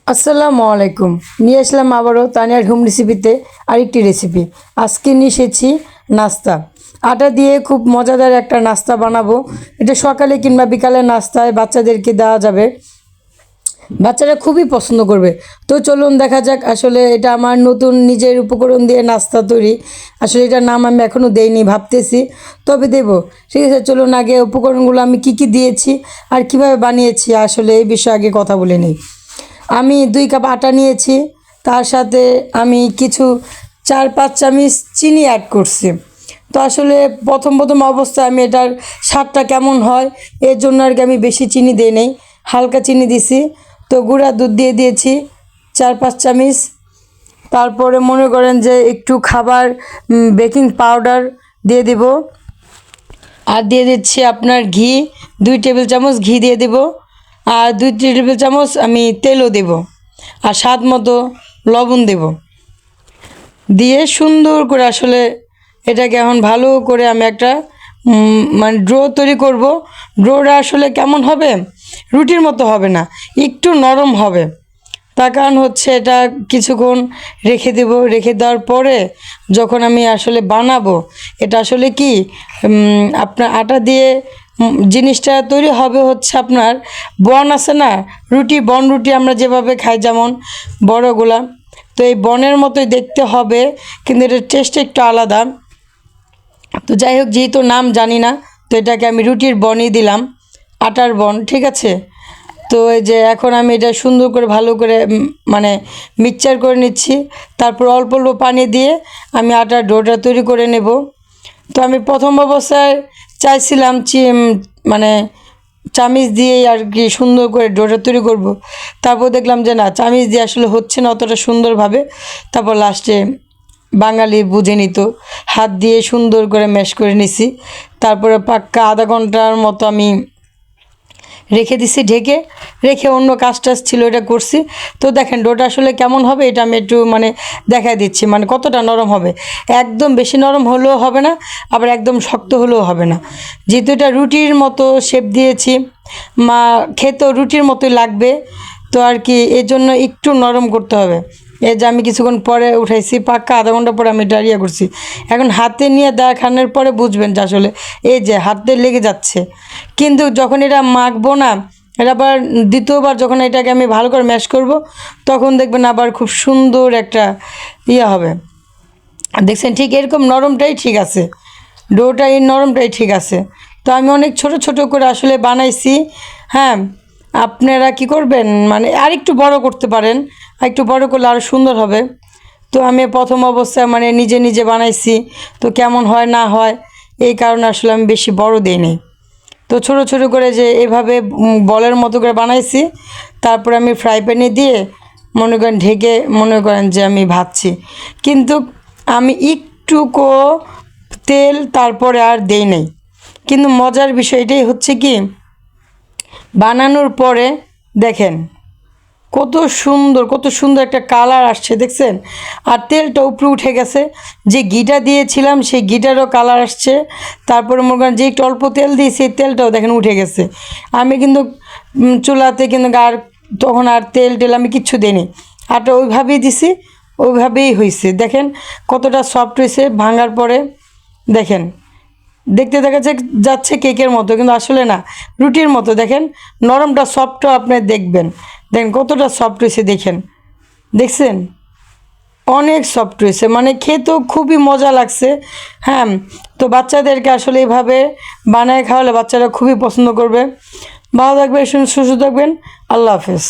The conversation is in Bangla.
আসসালামু আলাইকুম। নিয়ে আসলাম আবারও তানিয়ার হোম রেসিপিতে আরেকটি রেসিপি। আজকে নিয়ে এসেছি নাস্তা। আটা দিয়ে খুব মজাদার একটা নাস্তা বানাবো। এটা সকালে কিংবা বিকালে নাস্তায় বাচ্চাদেরকে দেওয়া যাবে, বাচ্চারা খুবই পছন্দ করবে। তো চলুন দেখা যাক। আসলে এটা আমার নতুন নিজের উপকরণ দিয়ে নাস্তা তৈরি। আসলে এটার নাম আমি এখনও দেইনি, ভাবতেছি, তবে দেব। ঠিক আছে, চলুন আগে উপকরণগুলো আমি কি দিয়েছি আর কিভাবে বানিয়েছি আসলে এই বিষয়ে আগে কথা বলে নিই। আমি 2 কাপ আটা নিয়েছি, তার সাথে আমি কিছু 4-5 চামচ চিনি অ্যাড করছি। তো আসলে প্রথম অবস্থায় আমি এটার স্বাদটা কেমন হয় এর জন্য আর কি আমি বেশি চিনি দিই নেই, হালকা চিনি দিছি। তো গুঁড়া দুধ দিয়ে দিয়েছি 4-5 চামচ। তারপরে মনে করেন যে একটু খাবার বেকিং পাউডার দিয়ে দিব, আর দিয়ে দিচ্ছি আপনার ঘি 2 টেবিল চামচ ঘি দিয়ে দেব, আর 2 টেবিল চামচ আমি তেলও দেব, আর স্বাদ মতো লবণ দেব। দিয়ে সুন্দর করে আসলে এটাকে এখন ভালো করে আমি একটা মানে ডো তৈরি করব। ডোটা আসলে কেমন হবে, রুটির মতো হবে না, একটু নরম হবে। তার কারণ হচ্ছে এটা কিছুক্ষণ রেখে দেব। রেখে দেওয়ার পরে যখন আমি আসলে বানাবো, এটা আসলে কি আপনার আটা দিয়ে জিনিসটা তৈরি হবে হচ্ছে আপনার বন আছে না, রুটি, বন রুটি আমরা যেভাবে খাই যেমন বড়গুলা, তো এই বনের মতোই দেখতে হবে, কিন্তু এটার টেস্ট একটু আলাদা। তো যাই হোক, যেহেতু নাম জানি না, তো এটাকে আমি রুটির বনই দিলাম, আটার বন। ঠিক আছে, তো এই যে এখন আমি এটা সুন্দর করে ভালো করে মানে মিক্সচার করে নিচ্ছি। তারপর অল্প অল্প পানি দিয়ে আমি আটার ডোটা তৈরি করে নেব। তো আমি প্রথম অবস্থায় চাইছিলাম মানে চামিচ দিয়েই আর কি সুন্দর করে ডোটা তৈরি করব। তারপর দেখলাম যে না, চামিচ দিয়ে আসলে হচ্ছে না অতটা সুন্দরভাবে। তারপর লাস্টে বাঙালি বুঝে নিত, হাত দিয়ে সুন্দর করে ম্যাশ করে নিছি। তারপরে পাক্কা আধা ঘন্টার মতো আমি রেখে দিছি, ঢেকে রেখে অন্য কাজ ছিল এটা করছি। তো দেখেন ডোটা আসলে কেমন হবে এটা আমি একটু মানে দেখাই দিচ্ছি, মানে কতটা নরম হবে। একদম বেশি নরম হলেও হবে না, আবার একদম শক্ত হলেও হবে না। যেহেতু এটা রুটির মতো শেপ দিয়েছি, খেতেও রুটির মতোই লাগবে, তো আর কি এর জন্য একটু নরম করতে হবে। এই যে আমি কিছুক্ষণ পরে উঠাইছি, পাক্কা আধা ঘন্টা পরে আমি এটা ইয়ে করছি। এখন হাতে নিয়ে দেখানোর পরে বুঝবেন যে আসলে এই যে হাতে লেগে যাচ্ছে, কিন্তু যখন এটা মাখবো না, এটা আবার দ্বিতীয়বার যখন এটাকে আমি ভালো করে ম্যাশ করব, তখন দেখবেন আবার খুব সুন্দর একটা ইয়ে হবে। দেখছেন, ঠিক এরকম নরমটাই ঠিক আছে, ডোটা এই নরমটাই ঠিক আছে। তো আমি অনেক ছোট ছোট করে আসলে বানাইছি। হ্যাঁ, আপনারা কি করবেন, মানে আরেকটু বড় করতে পারেন, আরেকটু বড় করলে আরও সুন্দর হবে। তো আমি প্রথম অবস্থায় মানে নিজে নিজে বানাইছি, তো কেমন হয় না হয় এই কারণে আসলে আমি বেশি বড় দিইনি। তো ছোট ছোট করে যে এভাবে বলের মতো করে বানাইছি। তারপরে আমি ফ্রাই প্যানে দিয়ে মনে করেন ঢেকে মনে করেন যে আমি ভাজছি, কিন্তু আমি একটুকু তেল তারপরে আর দেই নাই। কিন্তু মজার বিষয় এটাই হচ্ছে কি, বানানোর পরে দেখেন কত সুন্দর একটা কালার আসছে, দেখছেন? আর তেলটা উপরে উঠে গেছে, যে ঘিটা দিয়েছিলাম সেই ঘিটারও কালার আসছে। তারপরে মনে করেন যে একটু অল্প তেল দিই, সেই তেলটাও দেখেন উঠে গেছে। আমি কিন্তু চুলাতে কিন্তু আর তখন আর তেল আমি কিচ্ছু দিইনি, আটা ওইভাবেই দিছি, ওইভাবেই হয়েছে। দেখেন কতটা সফট হয়েছে ভাঙার পরে। দেখেন দেখতে দেখা যাচ্ছে কেকের মতো, কিন্তু আসলে না, রুটির মতো। দেখেন নরমটা সফটও আপনি দেখবেন, দেখেন কতটা সফট হয়েছে, দেখছেন অনেক সফট হয়েছে, মানে খেতেও খুবই মজা লাগছে। হ্যাঁ, তো বাচ্চাদেরকে আসলে এইভাবে বানায় খাওয়ালে বাচ্চারা খুবই পছন্দ করবে। ভালো থাকবেন, সুস্থ থাকবেন, আল্লাহ হাফেজ।